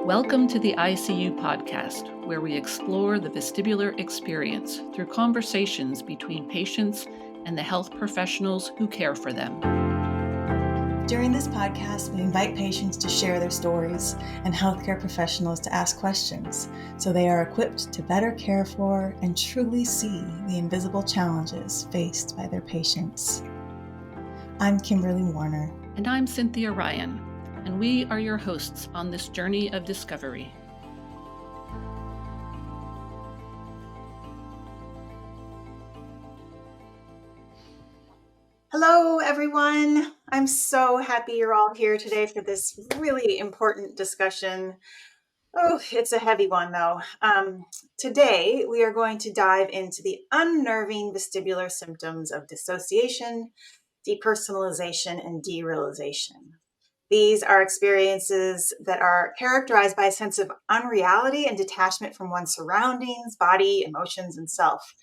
Welcome to the ICU podcast, where we explore the vestibular experience through conversations between patients and the health professionals who care for them. During this podcast, we invite patients to share their stories and healthcare professionals to ask questions so they are equipped to better care for and truly see the invisible challenges faced by their patients. I'm Kimberly Warner. And I'm Cynthia Ryan, and we are your hosts on this journey of discovery. Hello, everyone. I'm so happy you're all here today for this really important discussion. Oh, it's a heavy one, though. Today, we are going to dive into the unnerving vestibular symptoms of dissociation, depersonalization, and derealization. These are experiences that are characterized by a sense of unreality and detachment from one's surroundings, body, emotions, and self.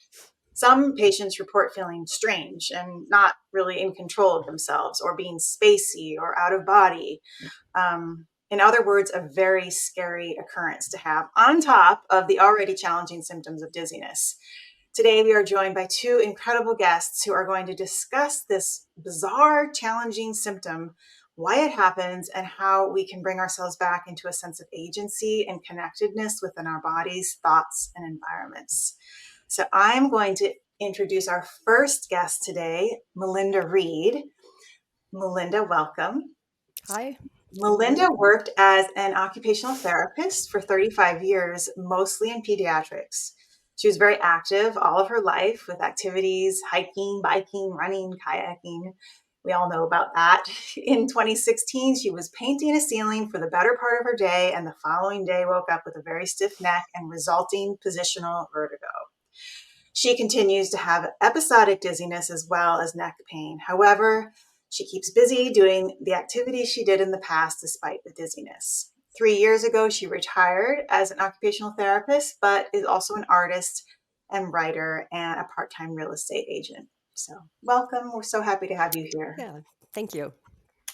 Some patients report feeling strange and not really in control of themselves, or being spacey or out of body. In other words, a very scary occurrence to have on top of the already challenging symptoms of dizziness. Today, we are joined by two incredible guests who are going to discuss this bizarre, challenging symptom, why it happens, and how we can bring ourselves back into a sense of agency and connectedness within our bodies, thoughts, and environments. So I'm going to introduce our first guest today, Melinda Reed. Melinda, welcome. Hi. Melinda worked as an occupational therapist for 35 years, mostly in pediatrics. She was very active all of her life with activities, hiking, biking, running, kayaking. We all know about that. In 2016, she was painting a ceiling for the better part of her day, and the following day woke up with a very stiff neck and resulting positional vertigo. She continues to have episodic dizziness as well as neck pain. However, she keeps busy doing the activities she did in the past despite the dizziness. 3 years ago, she retired as an occupational therapist, but is also an artist and writer and a part-time real estate agent. So welcome. We're so happy to have you here. Yeah, thank you.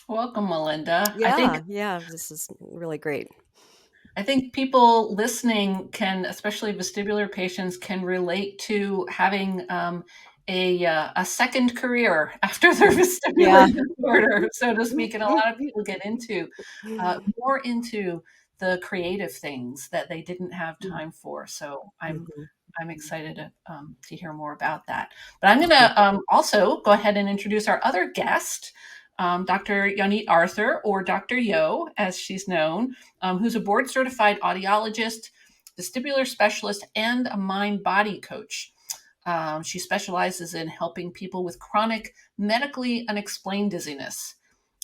Welcome, Melinda. Yeah, this is really great. I think people listening can, especially vestibular patients, can relate to having a second career after their vestibular disorder, so to speak. And a lot of people get into more into the creative things that they didn't have time for. So I'm excited to hear more about that. But I'm going to also go ahead and introduce our other guest, Dr. Yonit Arthur, or Dr. Yo, as she's known, who's a board-certified audiologist, vestibular specialist, and a mind-body coach. She specializes in helping people with chronic, medically unexplained dizziness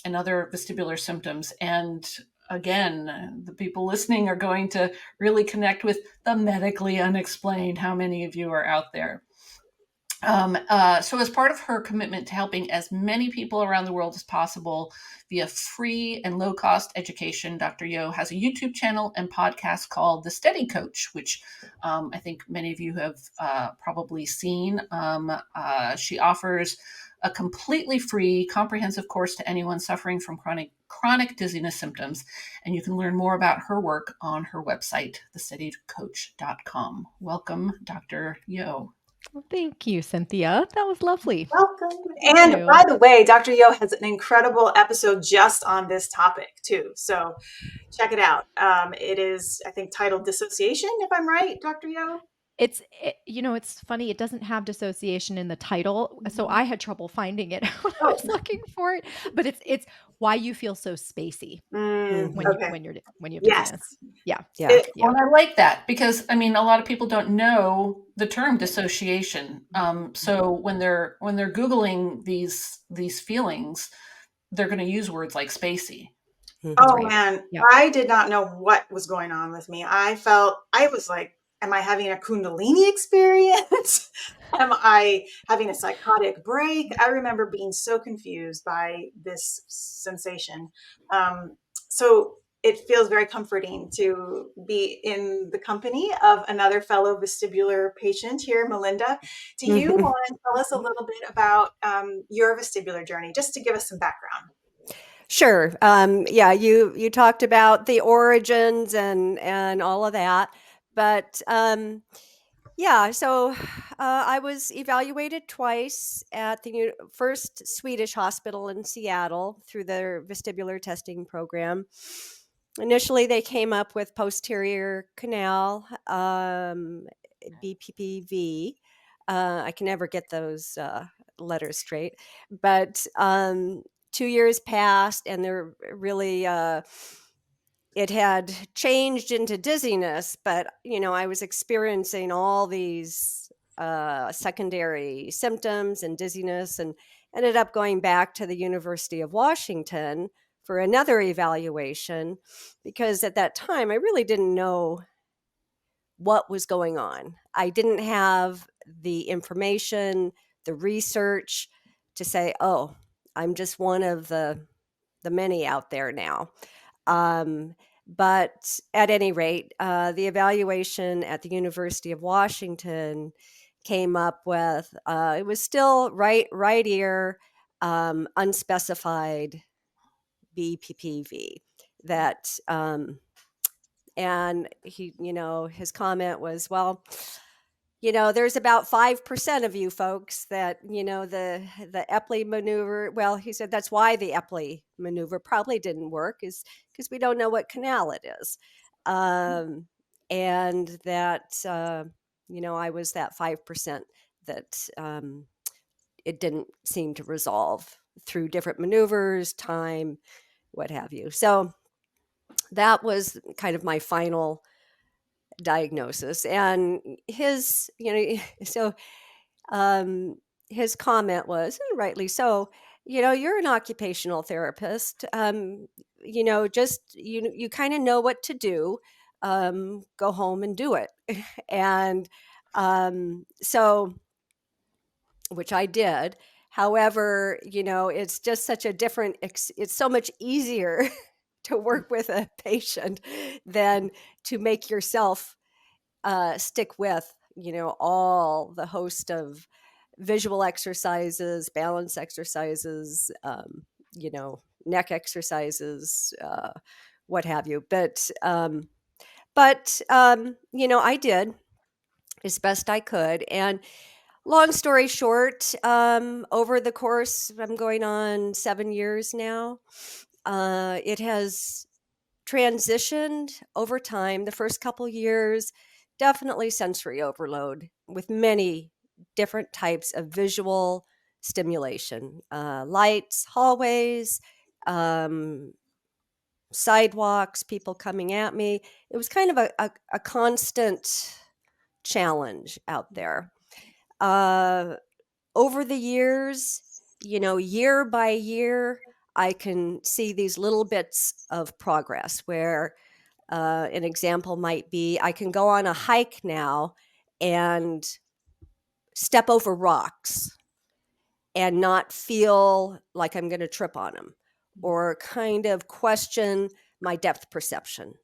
and other vestibular symptoms. And again, the people listening are going to really connect with the medically unexplained. How many of you are out there? So as part of her commitment to helping as many people around the world as possible via free and low-cost education, Dr. Yo has a YouTube channel and podcast called The Steady Coach, which I think many of you have probably seen. She offers a completely free, comprehensive course to anyone suffering from chronic dizziness symptoms. And you can learn more about her work on her website, thesteadycoach.com. Welcome, Dr. Yo. Well, thank you, Cynthia. That was lovely. Welcome. And by the way, Dr. Yo has an incredible episode just on this topic too. So check it out. It is, I think, titled Dissociation, if I'm right, Dr. Yo? It's funny. It doesn't have dissociation in the title. So I had trouble finding it when I was looking for it, but it's why you feel so spacey when you're dizziness. Yeah. Well, I like that because a lot of people don't know the term dissociation. So when they're Googling these feelings, they're going to use words like spacey. Oh man, I did not know what was going on with me. I was like, am I having a Kundalini experience? Am I having a psychotic break? I remember being so confused by this sensation. So it feels very comforting to be in the company of another fellow vestibular patient here, Melinda. Do you want to tell us a little bit about your vestibular journey, just to give us some background? Sure. Yeah, you talked about the origins and all of that, but yeah. So I was evaluated twice at the first Swedish hospital in Seattle through their vestibular testing program. Initially, they came up with posterior canal, BPPV. I can never get those letters straight, but 2 years passed, and they're really it had changed into dizziness, but I was experiencing all these secondary symptoms and dizziness, and ended up going back to the University of Washington for another evaluation, because at that time I really didn't know what was going on. I didn't have the information, the research to say, oh, I'm just one of the many out there now. But at any rate, the evaluation at the University of Washington came up with it was still right ear, unspecified BPPV. That and his comment was, well, there's about 5% of you folks that, the Epley maneuver. Well, he said that's why the Epley maneuver probably didn't work, is because we don't know what canal it is. And that, I was that 5% that it didn't seem to resolve through different maneuvers, time, what have you. So that was kind of my final diagnosis. And his, so his comment was, and rightly so, you're an occupational therapist. Just you kind of know what to do. Go home and do it. And so, which I did. However, it's just such a different. It's so much easier to work with a patient than to make yourself stick with, all the host of visual exercises, balance exercises, neck exercises, what have you. But I did as best I could. And long story short, over the course, I'm going on 7 years now, it has transitioned over time. The first couple years, definitely sensory overload with many different types of visual stimulation, lights, hallways, sidewalks, people coming at me. It was kind of a constant challenge out there. Over the years, year by year, I can see these little bits of progress where an example might be I can go on a hike now and step over rocks and not feel like I'm going to trip on them, or kind of question my depth perception,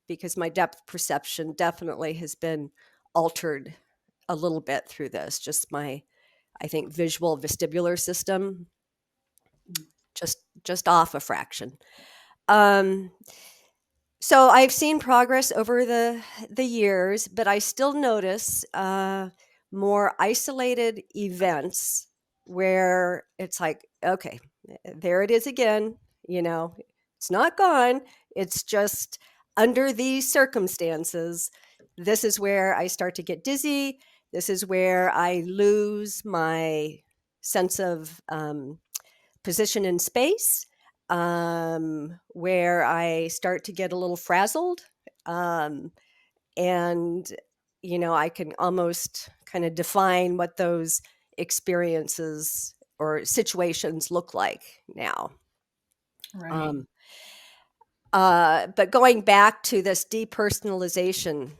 because my depth perception definitely has been altered a little bit through this. Just my, I think, visual vestibular system just off a fraction. So I've seen progress over the years, but I still notice more isolated events where it's like, okay, there it is again. It's not gone. It's just under these circumstances. This is where I start to get dizzy. This is where I lose my sense of position in space, where I start to get a little frazzled. And, I can almost kind of define what those experiences or situations look like now. Right. But going back to this depersonalization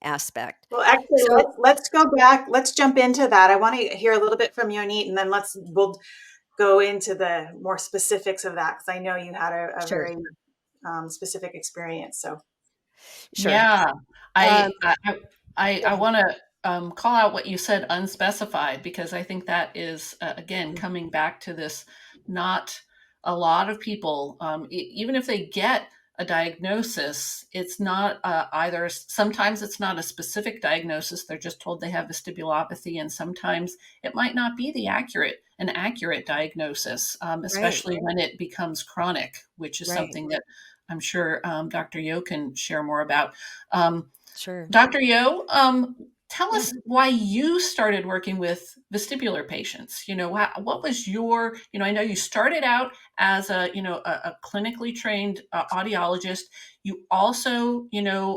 aspect. Well, actually, So, let's go back. Let's jump into that. I want to hear a little bit from Yonit, and then we'll go into the more specifics of that, because I know you had a sure, very specific experience. So, sure. Yeah, Um, I want to call out what you said, unspecified, because I think that is again coming back to this not a lot of people, even if they get a diagnosis, it's not either. Sometimes it's not a specific diagnosis. They're just told they have vestibulopathy, and sometimes it might not be an accurate diagnosis, especially when it becomes chronic, which is something that I'm sure Dr. Yo can share more about. Sure. Dr. Yo, tell us why you started working with vestibular patients. What was your, I know you started out as a clinically trained audiologist. You also,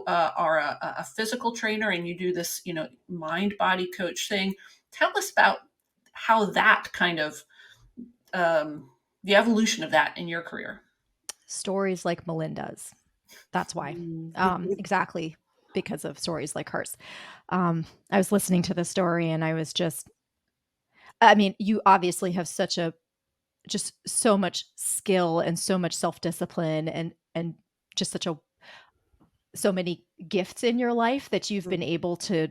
are a physical trainer, and you do this, mind body coach thing. Tell us about how that kind of, the evolution of that in your career. Stories like Melinda's. That's why. Exactly. Because of stories like hers. I was listening to the story and I was you obviously have just so much skill and so much self-discipline and just so many gifts in your life that you've been able to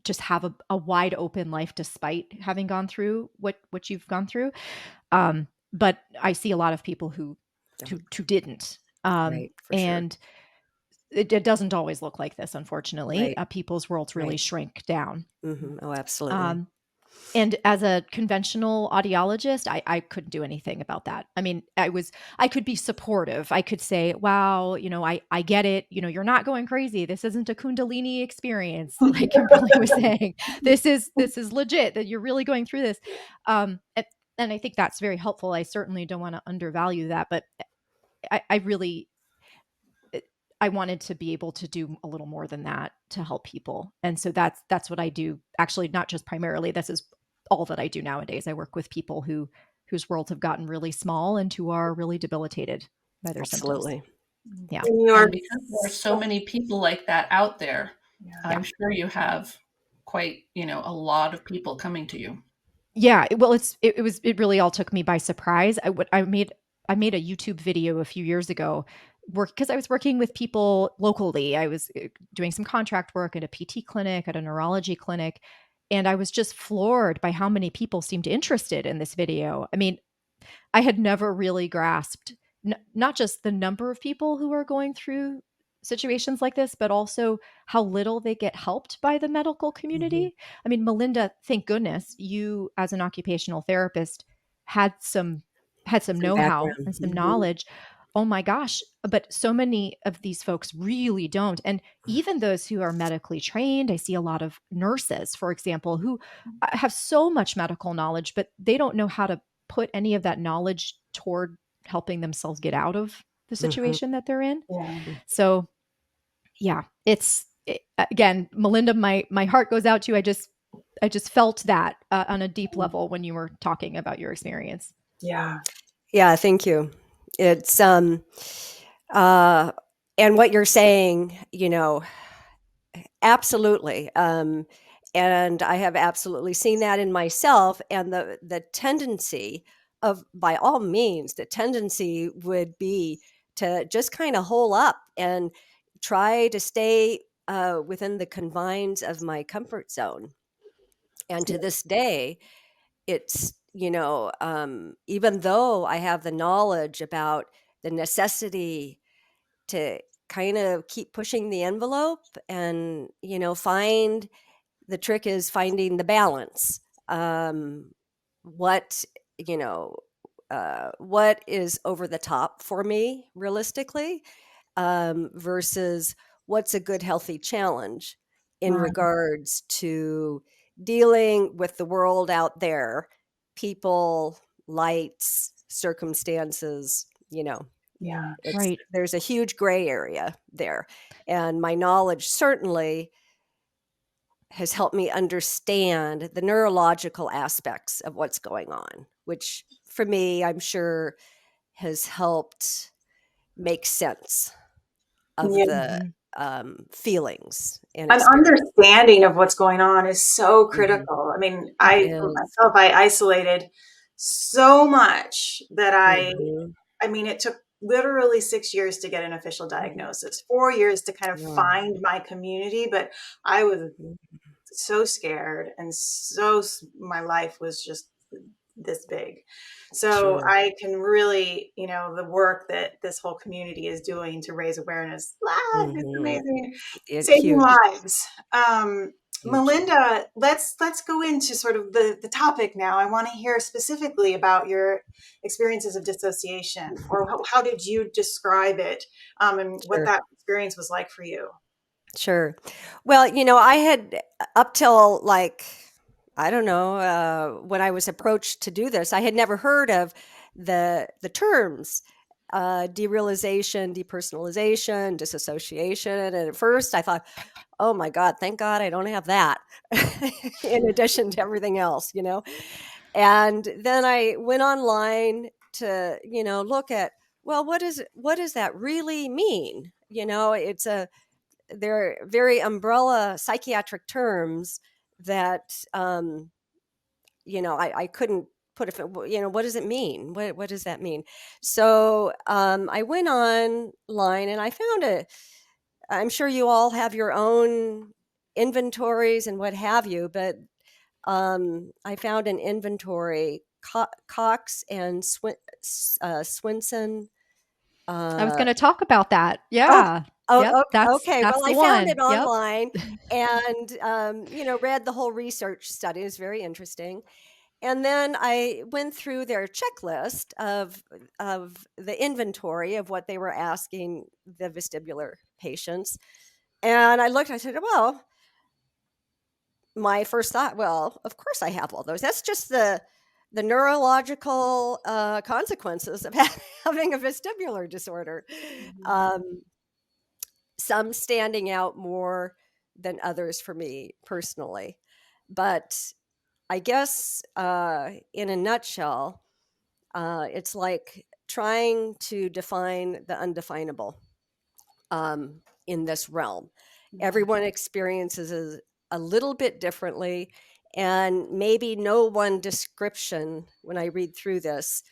just have a wide open life despite having gone through what you've gone through. But I see a lot of people who didn't. For and sure. It doesn't always look like this, unfortunately. People's worlds really shrink down. Oh, absolutely. And as a conventional audiologist, I couldn't do anything about that. I mean, I could be supportive. I could say, wow, I get it. You're not going crazy. This isn't a Kundalini experience, like Kimberly was saying. This is legit, that you're really going through this. And I think that's very helpful. I certainly don't want to undervalue that, but I wanted to be able to do a little more than that to help people. And so that's what I do. Actually, not just primarily, this is all that I do nowadays. I work with people whose worlds have gotten really small and who are really debilitated by their symptoms. Yeah. And because there are so many people like that out there, I'm sure you have quite, a lot of people coming to you. Yeah. Well, it really all took me by surprise. I made a YouTube video a few years ago because I was working with people locally. I was doing some contract work at a PT clinic, at a neurology clinic, and I was just floored by how many people seemed interested in this video. I mean, I had never really grasped not just the number of people who are going through situations like this, but also how little they get helped by the medical community. I mean, Melinda, thank goodness you, as an occupational therapist, had some know-how background. and some knowledge. Oh my gosh, but so many of these folks really don't. And even those who are medically trained, I see a lot of nurses, for example, who have so much medical knowledge, but they don't know how to put any of that knowledge toward helping themselves get out of the situation that they're in. So yeah, again, Melinda, my heart goes out to you. I just felt that on a deep level when you were talking about your experience. Yeah. Yeah. Thank you. It's, and what you're saying, absolutely. And I have absolutely seen that in myself, and the tendency by all means, the tendency would be to just kind of hole up and try to stay within the confines of my comfort zone. And to this day, it's, even though I have the knowledge about the necessity to kind of keep pushing the envelope and, find the trick is finding the balance. What, what is over the top for me realistically, versus what's a good, healthy challenge in regards to dealing with the world out there, people, lights, circumstances, there's a huge gray area there. And my knowledge certainly has helped me understand the neurological aspects of what's going on, which for me, I'm sure has helped make sense of the feelings and An understanding of what's going on is so critical. I mean, for myself, I isolated so much that I mean, it took literally 6 years to get an official diagnosis, 4 years to kind of find my community, but I was so scared, and my life was just this big. So Sure. I can really, the work that this whole community is doing to raise awareness, it's amazing. It's Saving huge, lives. huge. Melinda, let's go into sort of the topic now. I want to hear specifically about your experiences of dissociation, or how did you describe it, and what Sure. that experience was like for you. Sure. Well, I had up till I don't know, when I was approached to do this, I had never heard of the terms derealization, depersonalization, dissociation. And at first I thought, oh my God, thank God I don't have that in addition to everything else, And then I went online to, look at, well, what does that really mean? They're very umbrella psychiatric terms that I couldn't put it. What does it mean? What does that mean? So I went online and I found I'm sure you all have your own inventories and what have you, but I found an inventory. Cox and Swinson. I was going to talk about that. Oh, Yeah. Yep. oh, That's okay. Well, the I found it one. Yep. online and, read the whole research study. It was very interesting. And then I went through their checklist of the inventory of what they were asking the vestibular patients. And I looked, I said, well, my first thought, well, of course I have all those. That's just the neurological consequences of having a vestibular disorder. Some standing out more than others for me personally. But I guess in a nutshell, it's like trying to define the undefinable in this realm. Everyone experiences it a little bit differently, and maybe no one description, when I read through this,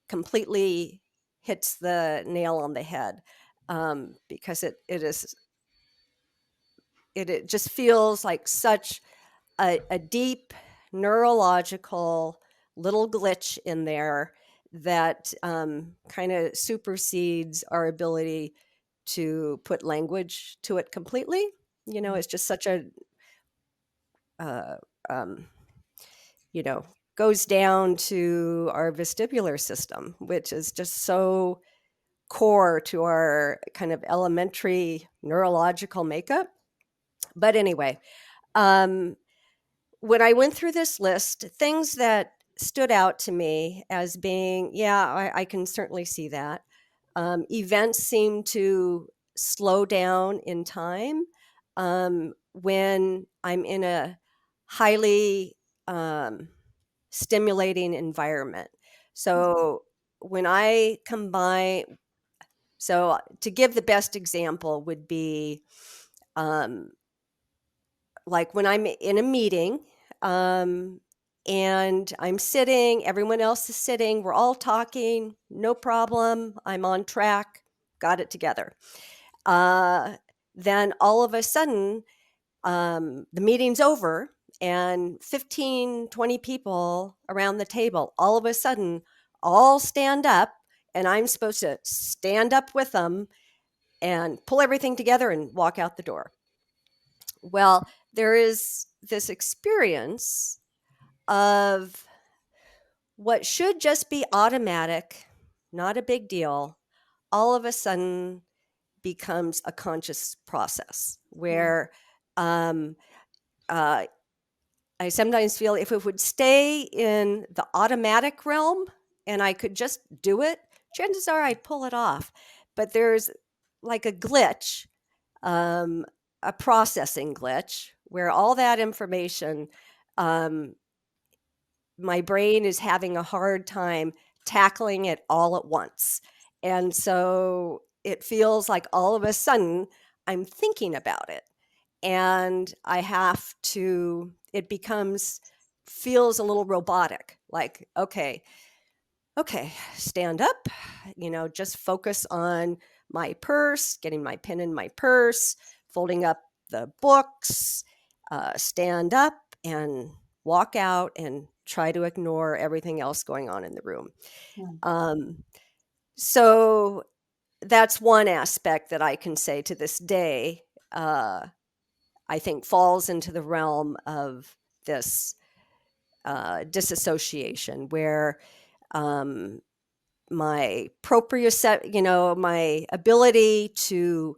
completely hits the nail on the head, because it just feels like such a deep neurological little glitch in there that kind of supersedes our ability to put language to it completely. It's just such a uh, um, goes down to our vestibular system, which is just so core to our kind of elementary neurological makeup. But anyway, when I went through this list, things that stood out to me as being, yeah, I can certainly see that. Events seem to slow down in time when I'm in a highly stimulating environment. So when I combine, so to give the best example would be like when I'm in a meeting and I'm sitting, everyone else is sitting, we're all talking, no problem, I'm on track, got it together. Then all of a sudden, the meeting's over and 15, 20 people around the table, all of a sudden, all stand up, and I'm supposed to stand up with them and pull everything together and walk out the door. Well, there is this experience of what should just be automatic, not a big deal, all of a sudden becomes a conscious process where I sometimes feel if it would stay in the automatic realm and I could just do it, chances are I'd pull it off. But there's like a glitch, a processing glitch, where all that information, my brain is having a hard time tackling it all at once. And so it feels like all of a sudden I'm thinking about it. And I have to, feels a little robotic, like, okay, stand up, just focus on my purse, getting my pen in my purse, folding up the books, stand up and walk out and try to ignore everything else going on in the room. Mm. So that's one aspect that I can say to this day, I think falls into the realm of this dissociation, where my proprioception, my ability to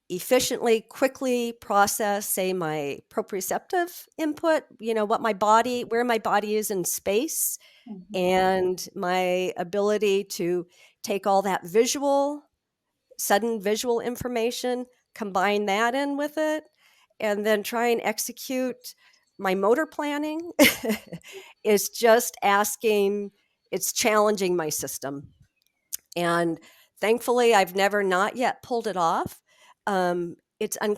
efficiently, quickly process, say, my proprioceptive input, where my body is in space, Mhm. and my ability to take all that sudden visual information, combine that in with it, and then try and execute my motor planning is just it's challenging my system. And thankfully, I've never not yet pulled it off. It's an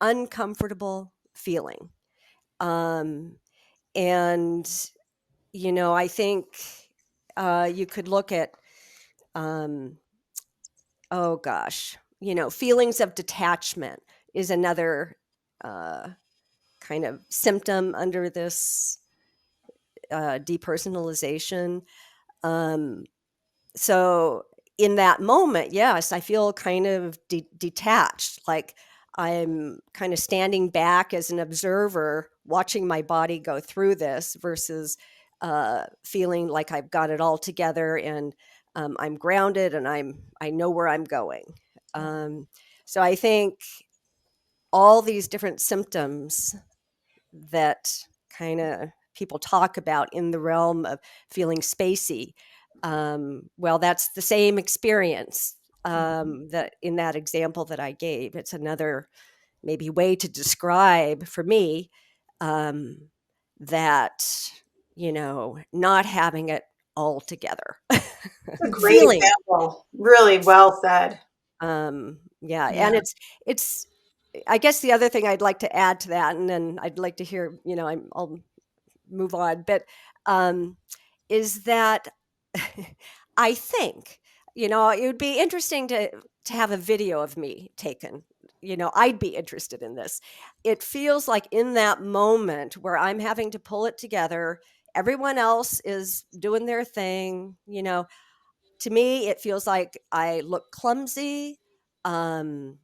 uncomfortable feeling. And, I think you could look at, oh gosh, feelings of detachment is another kind of symptom under this depersonalization. So in that moment, yes, I feel kind of detached, like I'm kind of standing back as an observer, watching my body go through this versus feeling like I've got it all together, and I'm grounded, and I know where I'm going. So I think all these different symptoms that kind of people talk about in the realm of feeling spacey, well, that's the same experience that in that example that I gave. It's another maybe way to describe for me that, not having it all together. That's a great Feeling. example. Really well said. Yeah. Yeah. And it's, I guess the other thing I'd like to add to that, and then I'd like to hear, I'll move on, but is that I think, it would be interesting to have a video of me taken. I'd be interested in this. It feels like in that moment where I'm having to pull it together, everyone else is doing their thing, to me, it feels like I look clumsy. Um,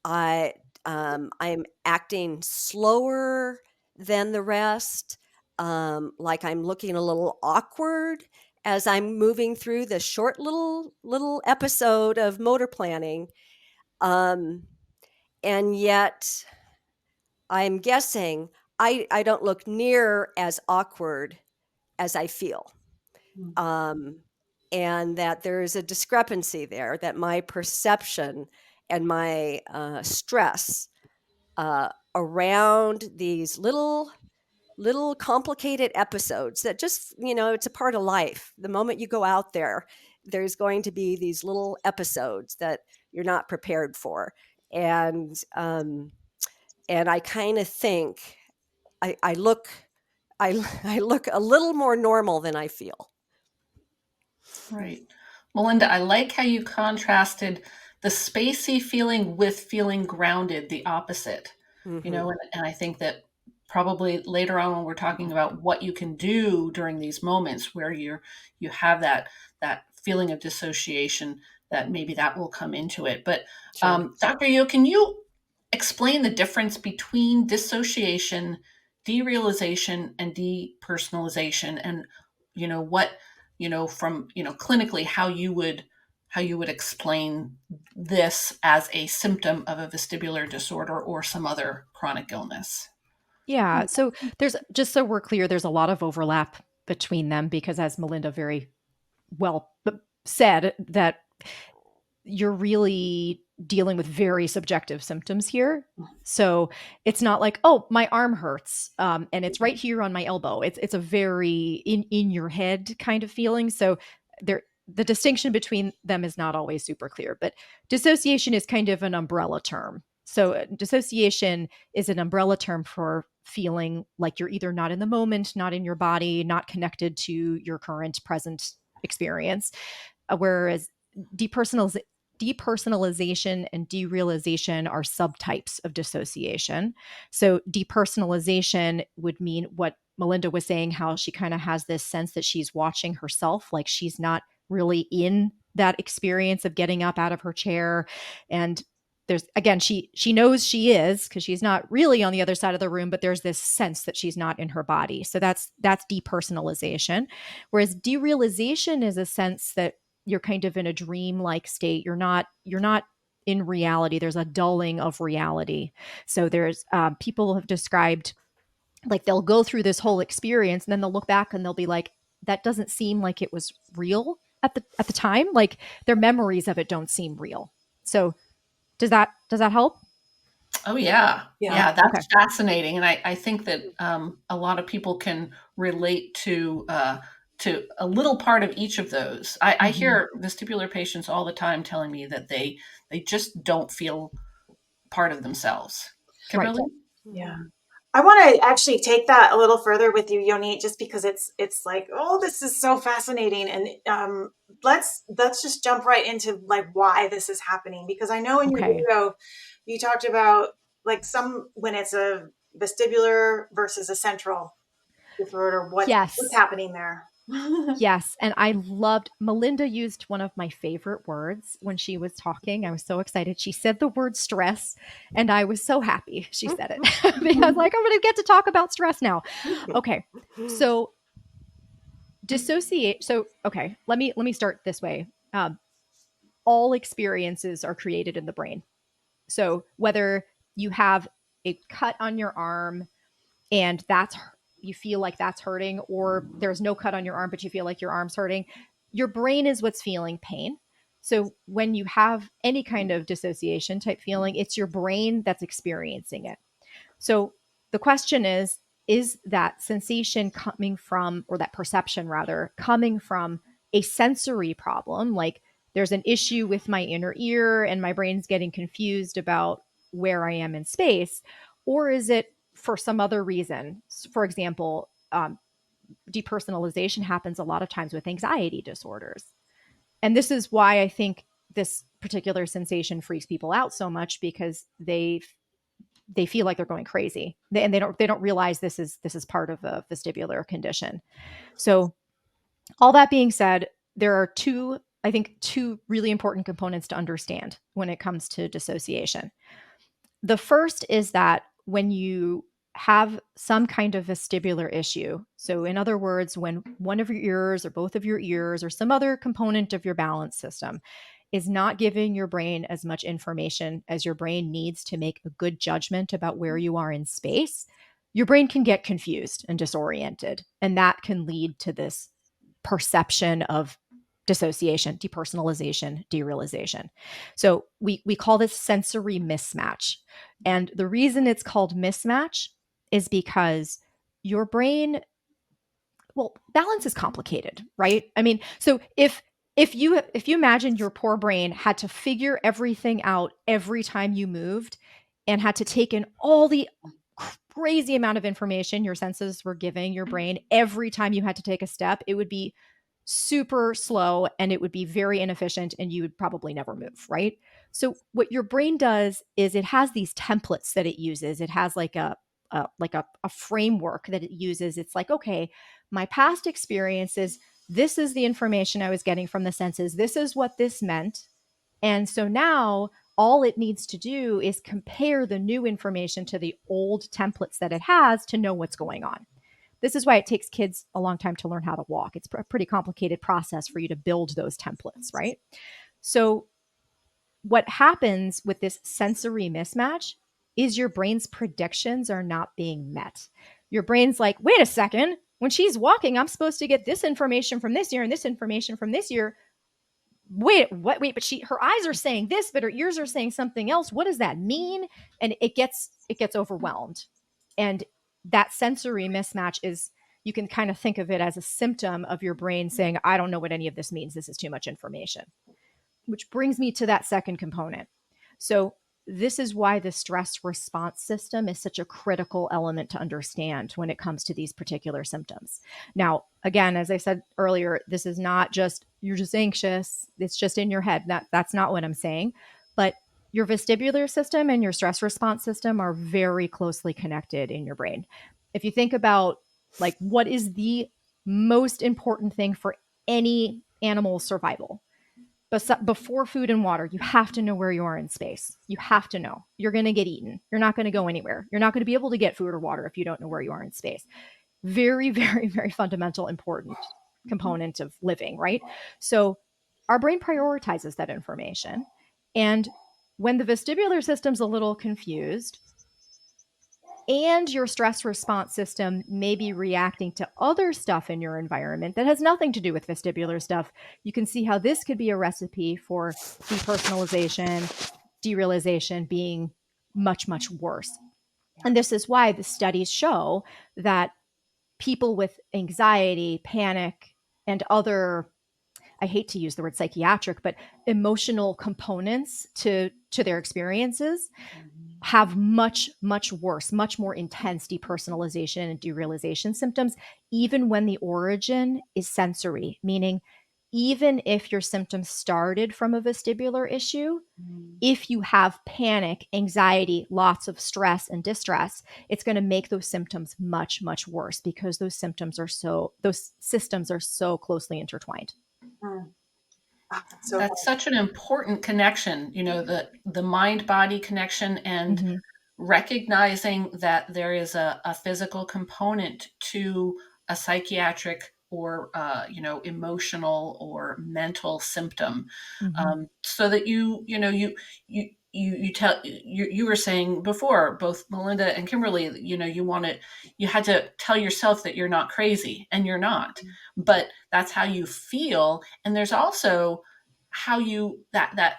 I'm acting slower than the rest. Like I'm looking a little awkward as I'm moving through this short little episode of motor planning. Um, and yet I'm guessing I don't look near as awkward as I feel. Mm. Um, and that there is a discrepancy there, that my perception and my stress around these little complicated episodes that just, it's a part of life. The moment you go out there, there's going to be these little episodes that you're not prepared for. And I kind of think I look I look a little more normal than I feel. Right. Melinda, I like how you contrasted the spacey feeling with feeling grounded, the opposite. Mm-hmm. And I think that probably later on when we're talking about what you can do during these moments where you have that feeling of dissociation, that maybe that will come into it. But Sure. Dr. Yo, can you explain the difference between dissociation, derealization, and depersonalization, and what from clinically how you would explain this as a symptom of a vestibular disorder or some other chronic illness? Yeah. So there's just so we're clear, there's a lot of overlap between them because, as Melinda very well said, that you're really dealing with very subjective symptoms here. So it's not like, oh, my arm hurts, and it's right here on my elbow. It's a very in your head kind of feeling. So the distinction between them is not always super clear. But dissociation is kind of an umbrella term. So dissociation is an umbrella term for feeling like you're either not in the moment, not in your body, not connected to your current present experience. Whereas depersonalization depersonalization and derealization are subtypes of dissociation. So depersonalization would mean what Melinda was saying, how she kind of has this sense that she's watching herself, like she's not really in that experience of getting up out of her chair. And there's, again, she knows she is, because she's not really on the other side of the room, but there's this sense that she's not in her body. So that's depersonalization. Whereas derealization is a sense that you're kind of in a dream-like state. You're not in reality. There's a dulling of reality. So there's people have described, like, they'll go through this whole experience and then they'll look back and they'll be like, that doesn't seem like it was real at the time. Like, their memories of it don't seem real. So does that help? Oh, yeah. Yeah. Yeah, that's fascinating. And I think that a lot of people can relate to a little part of each of those. I hear vestibular patients all the time telling me that they just don't feel part of themselves. Kimberly? Right. Yeah. I want to actually take that a little further with you, Yonit, just because it's like, oh, this is so fascinating. And let's just jump right into like why this is happening, because I know in your video you talked about like when it's a vestibular versus a central disorder, what's happening there. Yes. And I loved, Melinda used one of my favorite words when she was talking. I was so excited. She said the word stress, and I was so happy she said it because, like, I'm going to get to talk about stress now. Okay. So dissociate. So, okay, let me start this way. All experiences are created in the brain. So whether you have a cut on your arm and you feel like that's hurting, or there's no cut on your arm, but you feel like your arm's hurting, your brain is what's feeling pain. So when you have any kind of dissociation type feeling, it's your brain that's experiencing it. So the question is that sensation coming from, or that perception rather, coming from a sensory problem? Like, there's an issue with my inner ear and my brain's getting confused about where I am in space, or is it for some other reason? For example, depersonalization happens a lot of times with anxiety disorders. And this is why I think this particular sensation freaks people out so much, because they feel like they're going crazy, and they don't realize this is part of a vestibular condition. So all that being said, there are two really important components to understand when it comes to dissociation. The first is that when you have some kind of vestibular issue, so in other words, when one of your ears or both of your ears or some other component of your balance system is not giving your brain as much information as your brain needs to make a good judgment about where you are in space, your brain can get confused and disoriented. And that can lead to this perception of dissociation, depersonalization, derealization. So we call this sensory mismatch. And the reason it's called mismatch is because your brain, well, balance is complicated, right? I mean, so if you imagine your poor brain had to figure everything out every time you moved and had to take in all the crazy amount of information your senses were giving your brain every time you had to take a step, it would be super slow and it would be very inefficient and you would probably never move, right? So what your brain does is it has these templates that it uses. It has like a framework that it uses. It's like, okay, my past experiences, this is the information I was getting from the senses. This is what this meant. And so now all it needs to do is compare the new information to the old templates that it has to know what's going on. This is why it takes kids a long time to learn how to walk. It's a pretty complicated process for you to build those templates, right? So what happens with this sensory mismatch is your brain's predictions are not being met. Your brain's like, wait a second, when she's walking, I'm supposed to get this information from this ear and this information from this ear. Wait, what? Wait, but her eyes are saying this, but her ears are saying something else. What does that mean? And it gets overwhelmed. And that sensory mismatch is, you can kind of think of it as a symptom of your brain saying, I don't know what any of this means. This is too much information. Which brings me to that second component. So this is why the stress response system is such a critical element to understand when it comes to these particular symptoms. Now, again, as I said earlier, this is not just you're just anxious. It's just in your head. That's not what I'm saying. But your vestibular system and your stress response system are very closely connected in your brain. If you think about like what is the most important thing for any animal survival, but before food and water, you have to know where you are in space. You have to know. You're going to get eaten. You're not going to go anywhere. You're not going to be able to get food or water if you don't know where you are in space. Very, very, very fundamental, important component of living, right? So our brain prioritizes that information. And when the vestibular system's a little confused, and your stress response system may be reacting to other stuff in your environment that has nothing to do with vestibular stuff, you can see how this could be a recipe for depersonalization, derealization being much, much worse. And this is why the studies show that people with anxiety, panic, and other, I hate to use the word psychiatric, but emotional components to their experiences have much, much worse, much more intense depersonalization and derealization symptoms, even when the origin is sensory, meaning even if your symptoms started from a vestibular issue, if you have panic, anxiety, lots of stress and distress, it's going to make those symptoms much, much worse because those systems are so closely intertwined. That's such an important connection, the mind-body connection, and Mm-hmm. recognizing that there is a physical component to a psychiatric or emotional or mental symptom, Mm-hmm. so that you were saying before, both Melinda and Kimberly, you had to tell yourself that you're not crazy, and you're not, but that's how you feel. And there's also how you that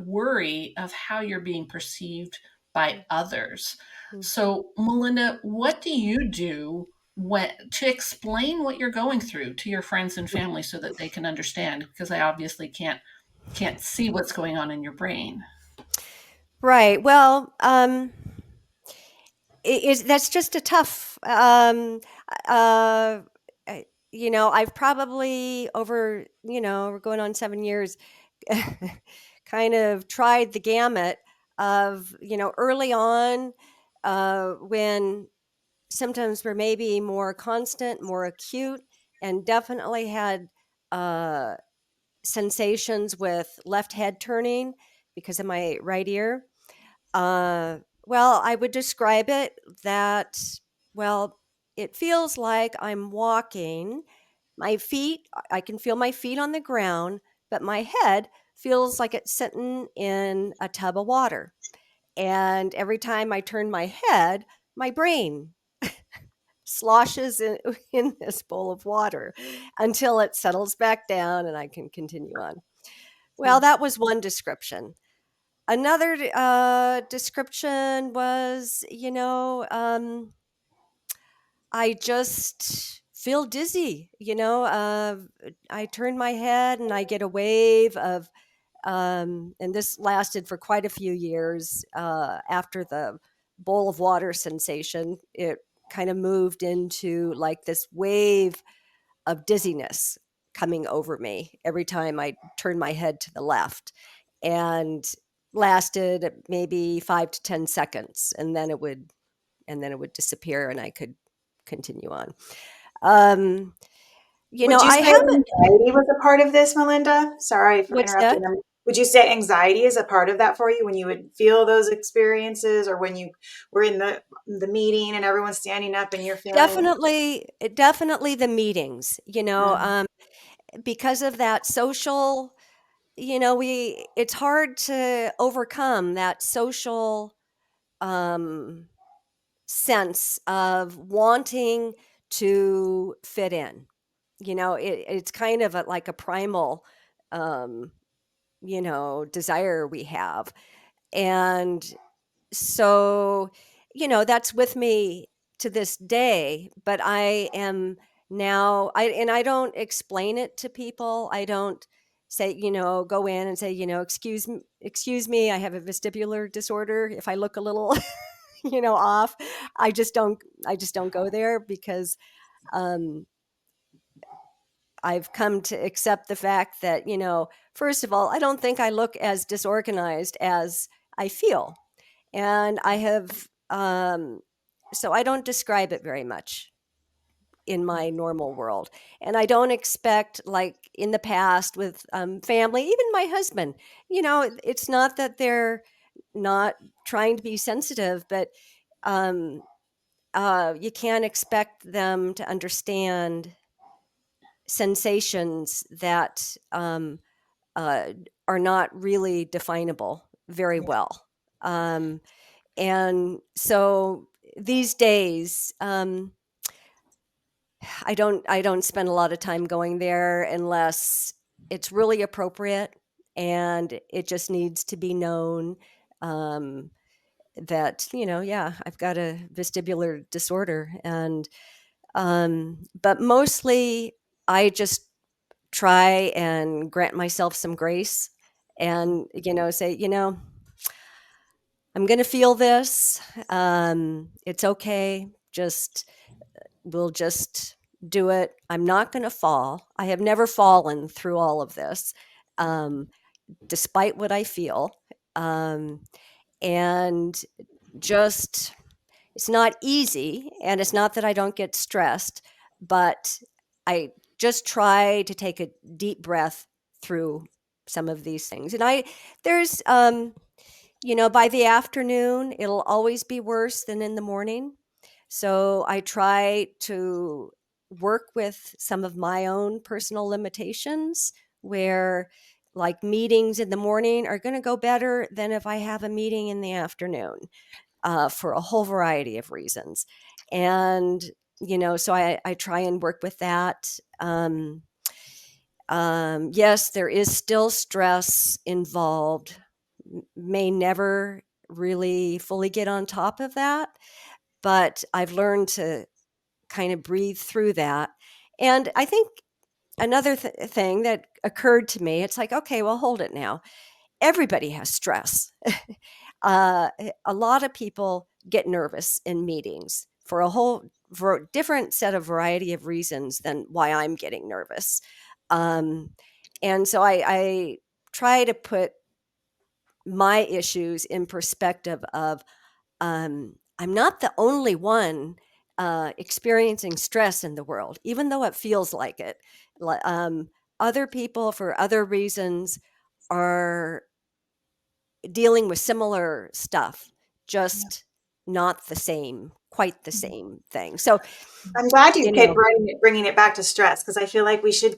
worry of how you're being perceived by others. So, Melinda, what do you do to explain what you're going through to your friends and family so that they can understand? Because I obviously can't see what's going on in your brain. Right. Well, that's just a tough. Uh, I've probably over, we're going on 7 years, kind of tried the gamut of, early on, when symptoms were maybe more constant, more acute, and definitely had uh, sensations with left head turning because of my right ear. Uh, well, I would describe it that, well, it feels like I'm walking. My feet, I can feel my feet on the ground, but my head feels like it's sitting in a tub of water. And every time I turn my head, my brain sloshes in this bowl of water until it settles back down and I can continue on. Well, that was one description. Another description was, I just feel dizzy. I turn my head and I get a wave of, and this lasted for quite a few years after the bowl of water sensation. It kind of moved into like this wave of dizziness coming over me every time I turned my head to the left, and lasted maybe 5 to 10 seconds, and then it would disappear, and I could continue on. Um, Would you I say haven't. anxiety was a part of this, Melinda? Sorry for What's that? interrupting. Would you say anxiety is a part of that for you when you would feel those experiences, or when you were in the meeting and everyone's standing up and you're feeling? Definitely the meetings. Mm, Because of that social. We it's hard to overcome that social um, sense of wanting to fit in. It's kind of like a primal, um, desire we have. And so, that's with me to this day, but I am now, I don't explain it to people. I don't say, go in and say, excuse me, I have a vestibular disorder. If I look a little, off, I just don't go there because, um, I've come to accept the fact that, first of all, I don't think I look as disorganized as I feel. And I have, so I don't describe it very much in my normal world. And I don't expect, like in the past with family, even my husband, it's not that they're not trying to be sensitive, but you can't expect them to understand sensations that are not really definable very well. And so these days, I don't spend a lot of time going there unless it's really appropriate and it just needs to be known that, I've got a vestibular disorder. And but mostly I just try and grant myself some grace and, say, I'm going to feel this. It's okay. We'll just do it. I'm not going to fall. I have never fallen through all of this, despite what I feel. And just, it's not easy. And it's not that I don't get stressed, but I just try to take a deep breath through some of these things. And there's, by the afternoon, it'll always be worse than in the morning. So I try to work with some of my own personal limitations where, like, meetings in the morning are going to go better than if I have a meeting in the afternoon for a whole variety of reasons. And, so I try and work with that. Yes, there is still stress involved. May never really fully get on top of that, but I've learned to kind of breathe through that. And I think another thing that occurred to me, it's like, okay, well, hold it now. Everybody has stress. A lot of people get nervous in meetings for a whole different set of variety of reasons than why I'm getting nervous. And so I try to put my issues in perspective of I'm not the only one experiencing stress in the world, even though it feels like it. Other people, for other reasons, are dealing with similar stuff, just not quite the same thing. So I'm glad you keep bringing it back to stress, because I feel like we should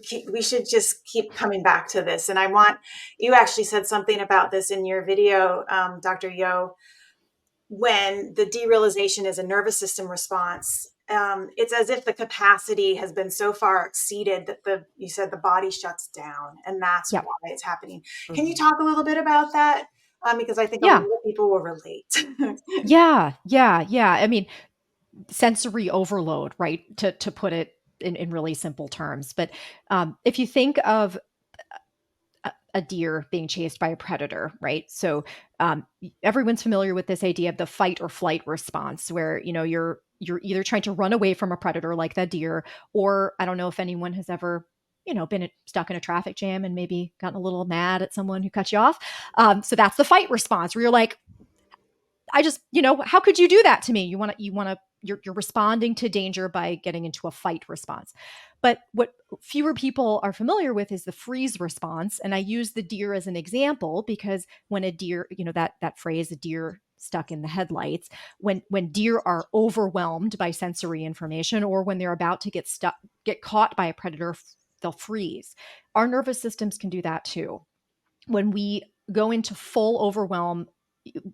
just keep coming back to this. And you actually said something about this in your video, Dr. Yo, when the derealization is a nervous system response. It's as if the capacity has been so far exceeded that you said the body shuts down, and that's why it's happening. Mm-hmm. Can you talk a little bit about that? Because I think a lot of people will relate. Yeah. I mean, sensory overload, right? To put it in really simple terms. But if you think of a deer being chased by a predator, right? So everyone's familiar with this idea of the fight or flight response, where you're either trying to run away from a predator like that deer, or I don't know if anyone has ever been stuck in a traffic jam and maybe gotten a little mad at someone who cut you off. So that's the fight response, where you're like, I just, how could you do that to me? You're responding to danger by getting into a fight response. But what fewer people are familiar with is the freeze response. And I use the deer as an example because when a deer, that phrase, a deer stuck in the headlights, when deer are overwhelmed by sensory information, or when they're about to get caught by a predator, they'll freeze. Our nervous systems can do that too. When we go into full overwhelm,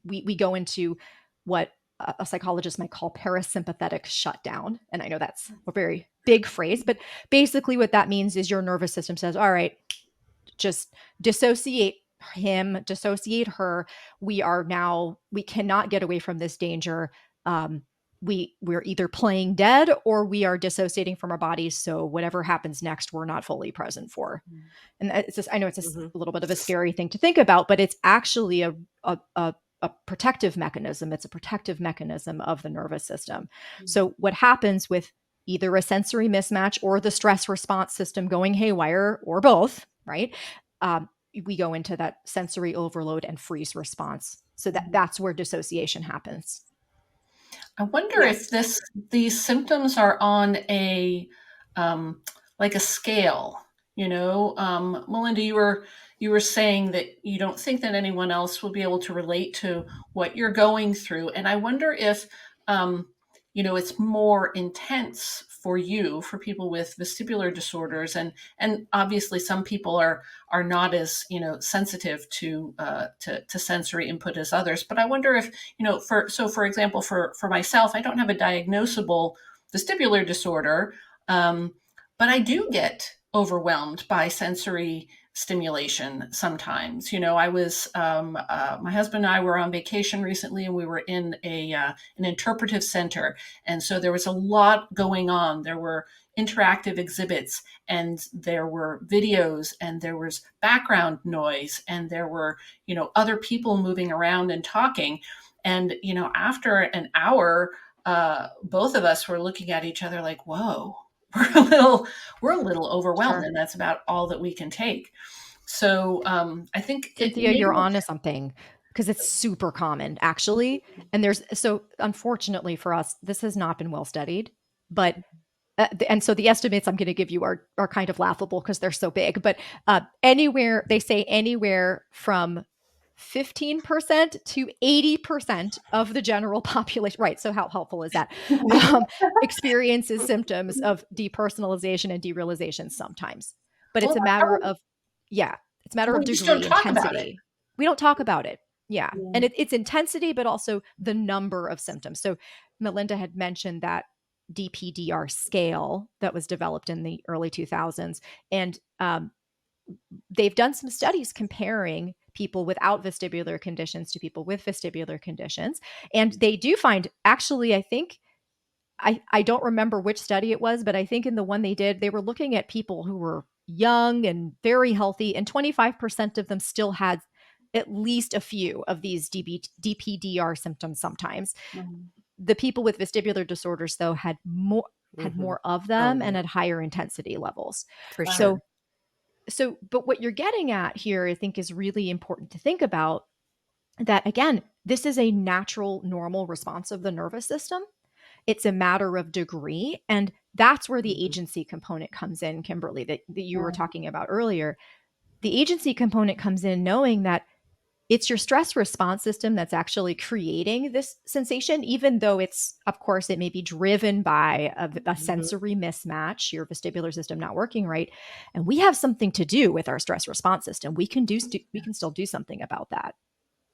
we go into what a psychologist might call parasympathetic shutdown. And I know that's a very big phrase, but basically what that means is your nervous system says, all right, just dissociate him, dissociate her. We cannot get away from this danger. We're either playing dead or we are dissociating from our bodies. So whatever happens next, we're not fully present for. Mm-hmm. And it's just, I know it's a little bit of a scary thing to think about, but it's actually a protective mechanism. It's a protective mechanism of the nervous system. Mm-hmm. So what happens with either a sensory mismatch or the stress response system going haywire, or both, right? We go into that sensory overload and freeze response. So that's where dissociation happens. I wonder if these symptoms are on a like a scale. Melinda, you were saying that you don't think that anyone else will be able to relate to what you're going through, and I wonder if it's more intense for you, for people with vestibular disorders, and obviously some people are not as sensitive to sensory input as others. But I wonder if for example, for myself, I don't have a diagnosable vestibular disorder, but I do get overwhelmed by sensory stimulation sometimes. I was my husband and I were on vacation recently, and we were in an interpretive center, and so there was a lot going on. There were interactive exhibits, and there were videos, and there was background noise, and there were other people moving around and talking. And after an hour, both of us were looking at each other like, whoa, we're a little overwhelmed. Sure. And that's about all that we can take. So I think Cynthia, you're onto something, because it's super common, actually. And so unfortunately for us, this has not been well studied, but and so the estimates I'm going to give you are kind of laughable because they're so big, but they say anywhere from 15% to 80% of the general population, right? So how helpful is that? Experiences symptoms of depersonalization and derealization sometimes, but it's a matter of, it's a matter of degree, intensity. We don't talk about it. Yeah. And it's intensity, but also the number of symptoms. So Melinda had mentioned that DPDR scale that was developed in the early 2000s. And they've done some studies comparing people without vestibular conditions to people with vestibular conditions. And they do find, actually, I think, I don't remember which study it was, but I think in the one they did, they were looking at people who were young and very healthy, and 25% of them still had at least a few of these DPDR symptoms sometimes. Mm-hmm. The people with vestibular disorders, though, had more of them and at higher intensity levels. For sure. But what you're getting at here, I think, is really important to think about. That, again, this is a natural, normal response of the nervous system. It's a matter of degree. And that's where the agency component comes in, Kimberly, that you were talking about earlier. The agency component comes in knowing that it's your stress response system that's actually creating this sensation, even though it's, of course, it may be driven by a sensory mismatch, your vestibular system not working right. And we have something to do with our stress response system. We can still do something about that.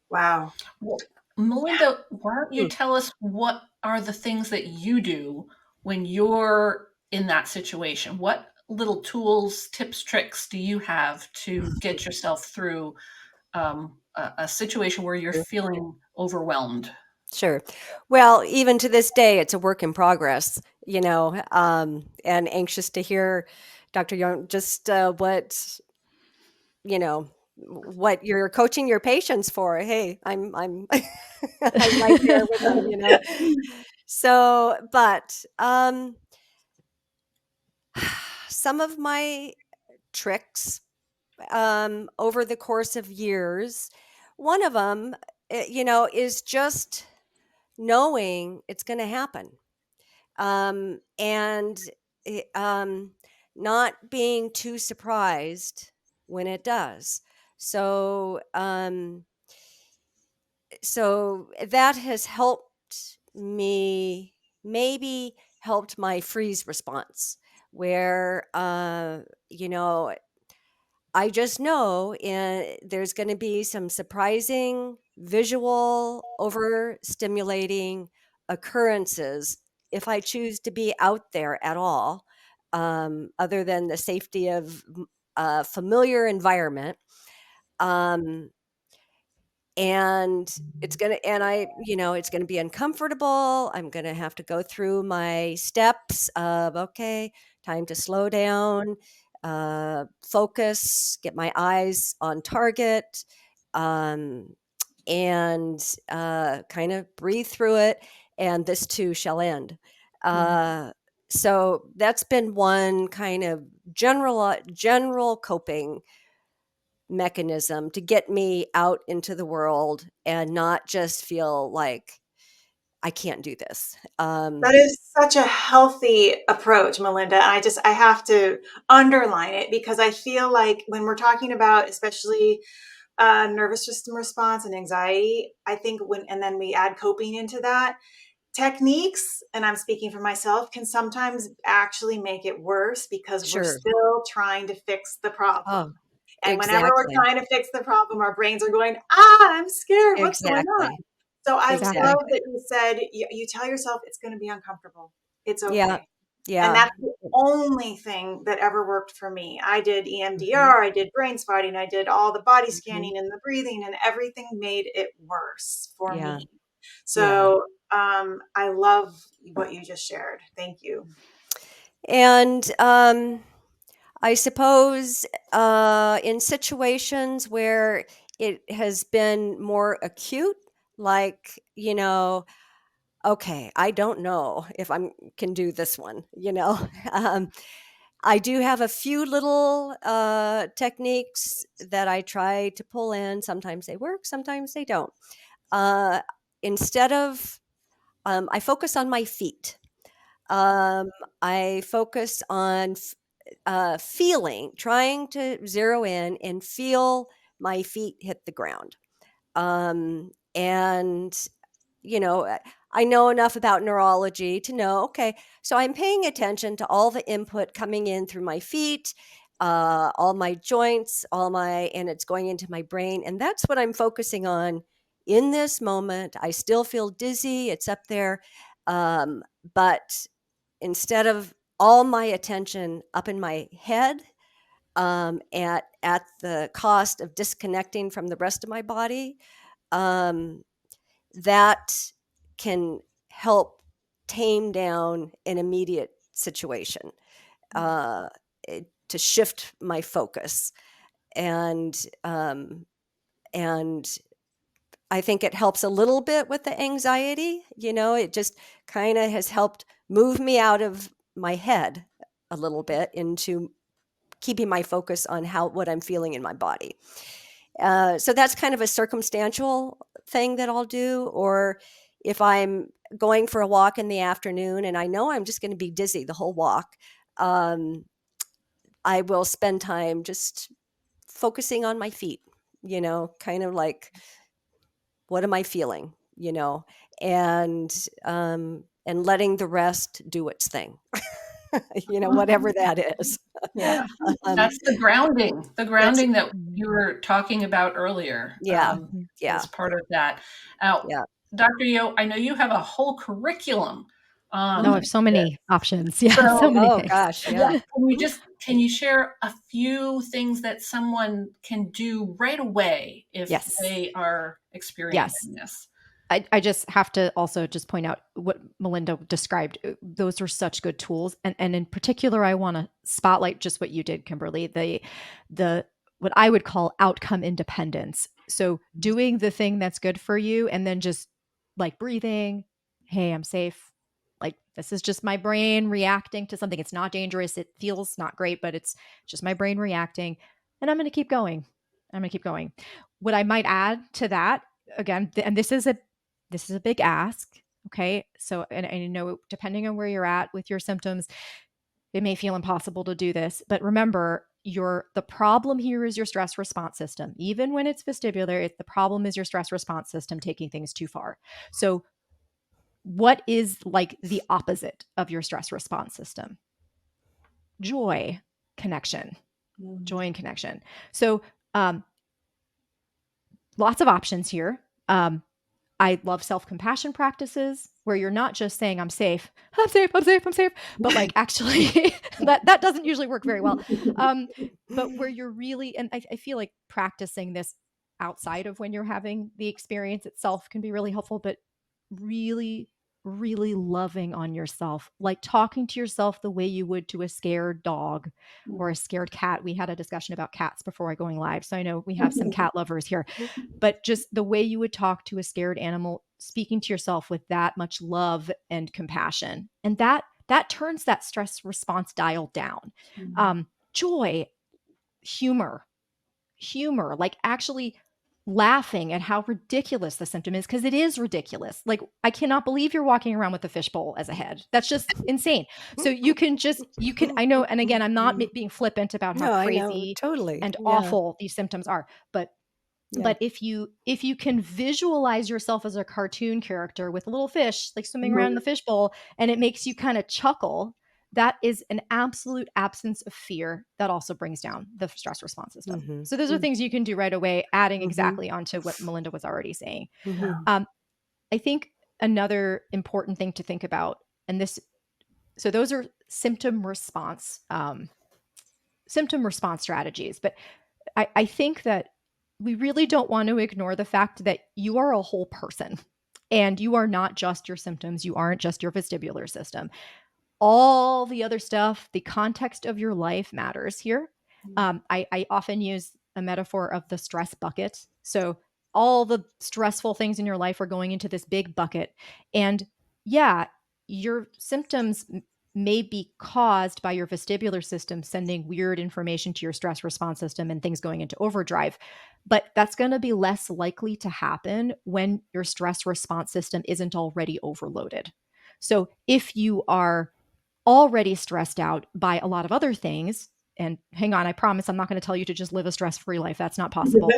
Wow. Well, Melinda, why don't you tell us what are the things that you do when you're in that situation? What little tools, tips, tricks do you have to get yourself through a situation where you're feeling overwhelmed? Sure. Well, even to this day, it's a work in progress, and anxious to hear, Dr. Young, just what you're coaching your patients for. Hey, I'm I'm right there with them, So, but some of my tricks over the course of years, one of them, is just knowing it's going to happen, and not being too surprised when it does. So that has helped me, maybe helped my freeze response, where I just know there's going to be some surprising visual overstimulating occurrences if I choose to be out there at all, other than the safety of a familiar environment. And it's going to be uncomfortable. I'm going to have to go through my steps of, okay, time to slow down, focus, get my eyes on target, and kind of breathe through it. And this too shall end. So that's been one kind of general coping mechanism to get me out into the world and not just feel like I can't do this. That is such a healthy approach, Melinda. I have to underline it because I feel like when we're talking about, especially nervous system response and anxiety, I think and then we add coping into that, techniques, and I'm speaking for myself, can sometimes actually make it worse because we're Sure. still trying to fix the problem. Oh, And whenever we're exactly. trying to fix the problem, our brains are going, I'm scared. What's going on? Exactly. So I love Exactly. that you said you tell yourself it's going to be uncomfortable. It's Yeah. okay. And Yeah. that's the only thing that ever worked for me. I did Mhm. EMDR, I did brain spotting, I did all the body Mhm. scanning and the breathing, and everything made it worse for Yeah. me. Yeah. So I love what you just shared. Thank you. And I suppose in situations where it has been more acute, like, okay, I don't know if I can do this one, um, I do have a few little techniques that I try to pull in. Sometimes they work, sometimes they don't. Uh, instead of, I focus on my feet. Um, I focus on feeling, trying to zero in and feel my feet hit the ground. And I know enough about neurology to know, okay, so I'm paying attention to all the input coming in through my feet, all my joints, and it's going into my brain. And that's what I'm focusing on in this moment. I still feel dizzy, it's up there. But instead of all my attention up in my head, at the cost of disconnecting from the rest of my body, um, that can help tame down an immediate situation, uh, to shift my focus. And and I think it helps a little bit with the anxiety. It just kind of has helped move me out of my head a little bit into keeping my focus on what I'm feeling in my body. So that's kind of a circumstantial thing that I'll do. Or if I'm going for a walk in the afternoon and I know I'm just going to be dizzy the whole walk, um, I will spend time just focusing on my feet, kind of like, what am I feeling, and letting the rest do its thing, whatever that is. Yeah. um, That's the that's, grounding that you Mhm. were talking about earlier, yeah, Mhm. yeah, is part of that. Now, yeah. Dr. Yo, I know you have a whole curriculum No, I on have so this. many options. Yeah, so So, many Oh things. gosh, yeah. can you share a few things that someone can do right away if Yes. they are Yes. experiencing this? I just have to also just point out what Melinda described. Those are such good tools. And in particular, I want to spotlight just what you did, Kimberly, the what I would call outcome independence. So doing the thing that's good for you and then just like breathing, hey, I'm safe. Like this is just my brain reacting to something. It's not dangerous. It feels not great, but it's just my brain reacting. And I'm going to keep going. I'm going to keep going. What I might add to that again, and this is a big ask. Okay. So, and I know depending on where you're at with your symptoms, it may feel impossible to do this, but remember the problem here is your stress response system. Even when it's vestibular, the problem is your stress response system taking things too far. So what is like the opposite of your stress response system? Joy, connection, Mm. joy and connection. So, um, lots of options here. I love self-compassion practices where you're not just saying I'm safe, I'm safe, I'm safe, I'm safe, but like actually that doesn't usually work very well. Um, but where you're really, and I feel like practicing this outside of when you're having the experience itself can be really helpful, but really, really loving on yourself, like talking to yourself the way you would to a scared dog or a scared cat. We had a discussion about cats before going live. So I know we have some cat lovers here, but just the way you would talk to a scared animal, speaking to yourself with that much love and compassion. And that that turns that stress response dial down. Joy, humor, like actually laughing at how ridiculous the symptom is, because it is ridiculous. Like, I cannot believe you're walking around with a fishbowl as a head. That's just insane. So you can, I know, and again, I'm not being flippant about how No, I know, crazy totally. and Yeah. awful these symptoms are, but if you can visualize yourself as a cartoon character with a little fish like swimming around in the fishbowl, and it makes you kind of chuckle, that is an absolute absence of fear that also brings down the stress response system. So those are things you can do right away, adding exactly onto what Melinda was already saying. I think another important thing to think about, and so those are symptom response strategies, but I think that we really don't want to ignore the fact that you are a whole person, and you are not just your symptoms. You aren't just your vestibular system. All the other stuff, the context of your life matters here. I often use a metaphor of the stress bucket. So all the stressful things in your life are going into this big bucket. And yeah, your symptoms may be caused by your vestibular system sending weird information to your stress response system and things going into overdrive. But that's going to be less likely to happen when your stress response system isn't already overloaded. So if you are already stressed out by a lot of other things, and hang on, I promise I'm not going to tell you to just live a stress-free life. That's not possible.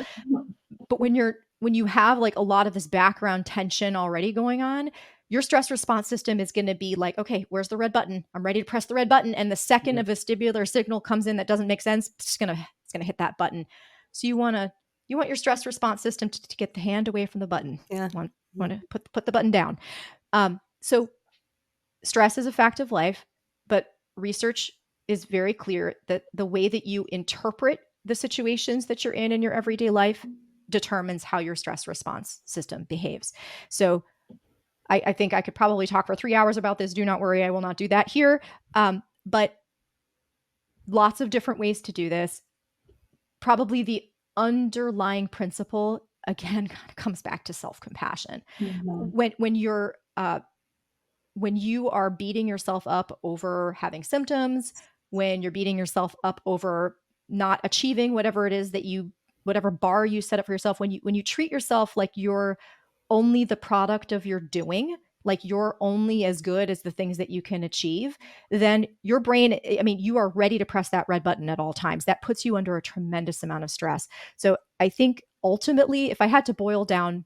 But when you have like a lot of this background tension already going on, your stress response system is going to be like, okay, where's the red button? I'm ready to press the red button. And the second a vestibular signal comes in that doesn't make sense, it's going to hit that button. So you want your stress response system to get the hand away from the button. Yeah. Want to put the button down. So stress is a fact of life, but research is very clear that the way that you interpret the situations that you're in your everyday life determines how your stress response system behaves. So I think I could probably talk for 3 hours about this. Do not worry, I will not do that here. But lots of different ways to do this. Probably the underlying principle, again, kind of comes back to self-compassion. When you are beating yourself up over having symptoms, when you're beating yourself up over not achieving whatever it is whatever bar you set up for yourself, when you treat yourself like you're only the product of your doing, like you're only as good as the things that you can achieve, then your brain, you are ready to press that red button at all times. That puts you under a tremendous amount of stress. So I think ultimately, if I had to boil down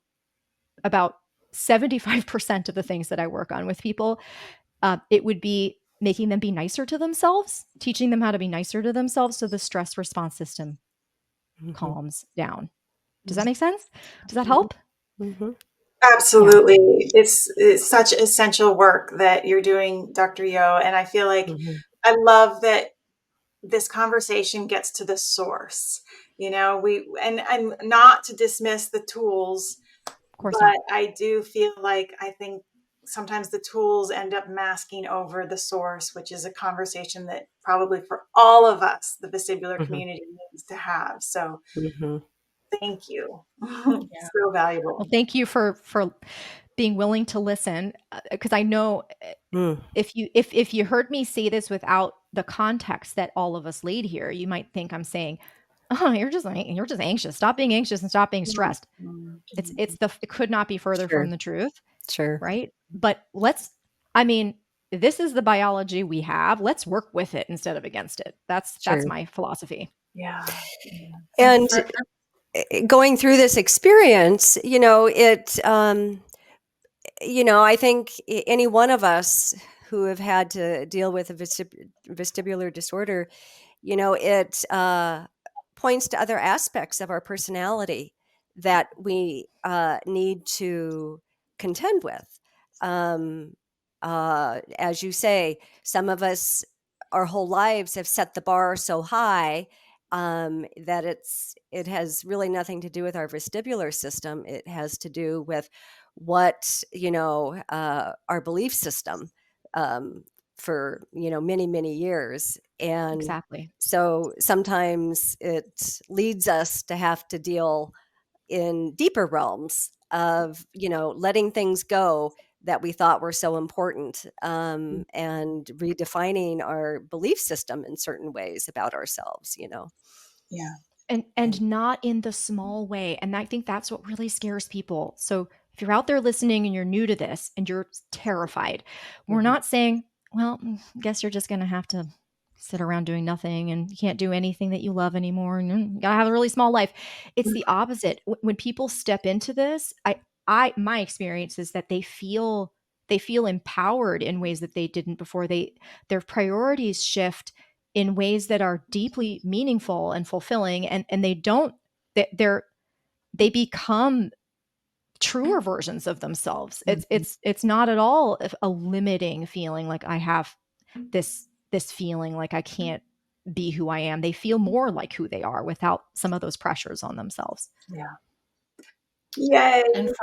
about 75% of the things that I work on with people, it would be making them be nicer to themselves, teaching them how to be nicer to themselves so the stress response system calms down. Does that make sense? Does that help? Absolutely. It's such essential work that you're doing, Dr. Yo. And I feel like I love that this conversation gets to the source, and not to dismiss the tools, but not. I do feel like I think sometimes the tools end up masking over the source, which is a conversation that probably for all of us, the vestibular community needs to have. So thank you. So valuable. Well, thank you for being willing to listen, because I know if you heard me say this without the context that all of us laid here, you might think I'm saying, "Oh, you're just anxious. Stop being anxious and stop being stressed." It could not be further from the truth. Sure. Right? But this is the biology we have. Let's work with it instead of against it. That's my philosophy. Yeah. And going through this experience, I think any one of us who have had to deal with a vestibular disorder, it points to other aspects of our personality that we need to contend with. As you say, some of us, our whole lives have set the bar so high that it has really nothing to do with our vestibular system. It has to do with what our belief system for many, many years. And exactly. So sometimes it leads us to have to deal in deeper realms of letting things go that we thought were so important, and redefining our belief system in certain ways about ourselves, Yeah. And not in the small way. And I think that's what really scares people. So if you're out there listening and you're new to this and you're terrified, we're not saying, well, guess you're just going to have to sit around doing nothing and you can't do anything that you love anymore and you gotta have a really small life. It's the opposite. When people step into this, my experience is that they feel empowered in ways that they didn't before. Their priorities shift in ways that are deeply meaningful and fulfilling, and they become truer versions of themselves. It's not at all a limiting feeling like I have this feeling like I can't be who I am. They feel more like who they are without some of those pressures on themselves. Yeah. Yay. And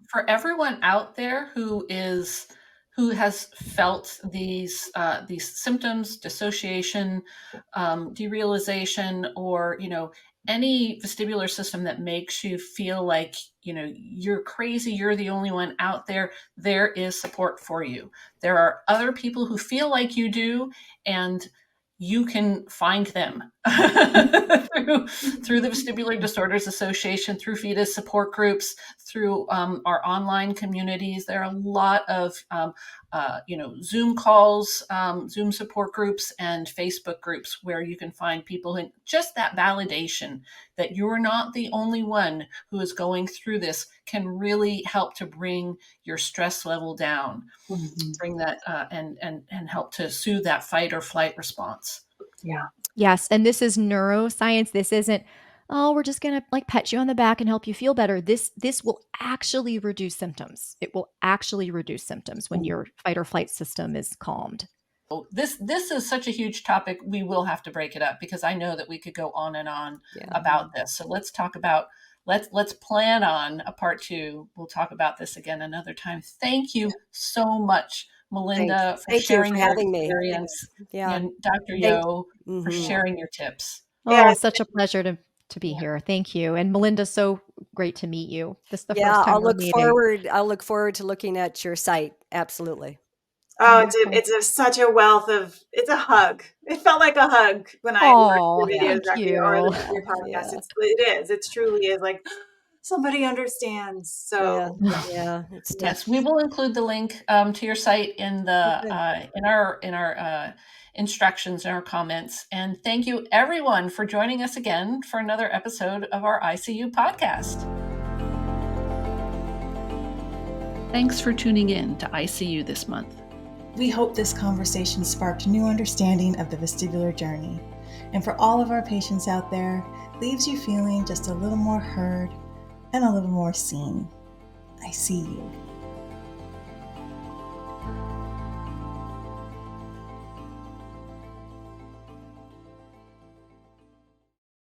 for everyone out there who has felt these symptoms, dissociation, derealization, or any vestibular system that makes you feel like you're crazy, you're the only one out there, there is support for you. There are other people who feel like you do, and you can find them through the Vestibular Disorders Association, through fetus support groups, through our online communities. There are a lot of Zoom calls, Zoom support groups, and Facebook groups where you can find people, and just that validation that you're not the only one who is going through this can really help to bring your stress level down, bring that and help to soothe that fight or flight response. Yeah. Yes. And this is neuroscience. This isn't, oh, we're just going to like pet you on the back and help you feel better. This will actually reduce symptoms. It will actually reduce symptoms when your fight or flight system is calmed. This is such a huge topic. We will have to break it up because I know that we could go on and on about this. So let's talk about, let's plan on a part 2. We'll talk about this again another time. Thank you so much, Melinda, for sharing your experience. And Dr. Yo, for sharing your tips. Oh, such a pleasure to be here. Thank you. And Melinda, so great to meet you. This is the first time we're meeting. I'll look forward to looking at your site. Absolutely. Oh, it's such a wealth of, it's a hug. It felt like a hug when I watched the videos or your podcast. It truly is like somebody understands. So yes, we will include the link to your site in the in our instructions and our comments. And thank you everyone for joining us again for another episode of our ICU podcast. Thanks for tuning in to ICU this month. We hope this conversation sparked new understanding of the vestibular journey. And for all of our patients out there, leaves you feeling just a little more heard and a little more seen. I see you.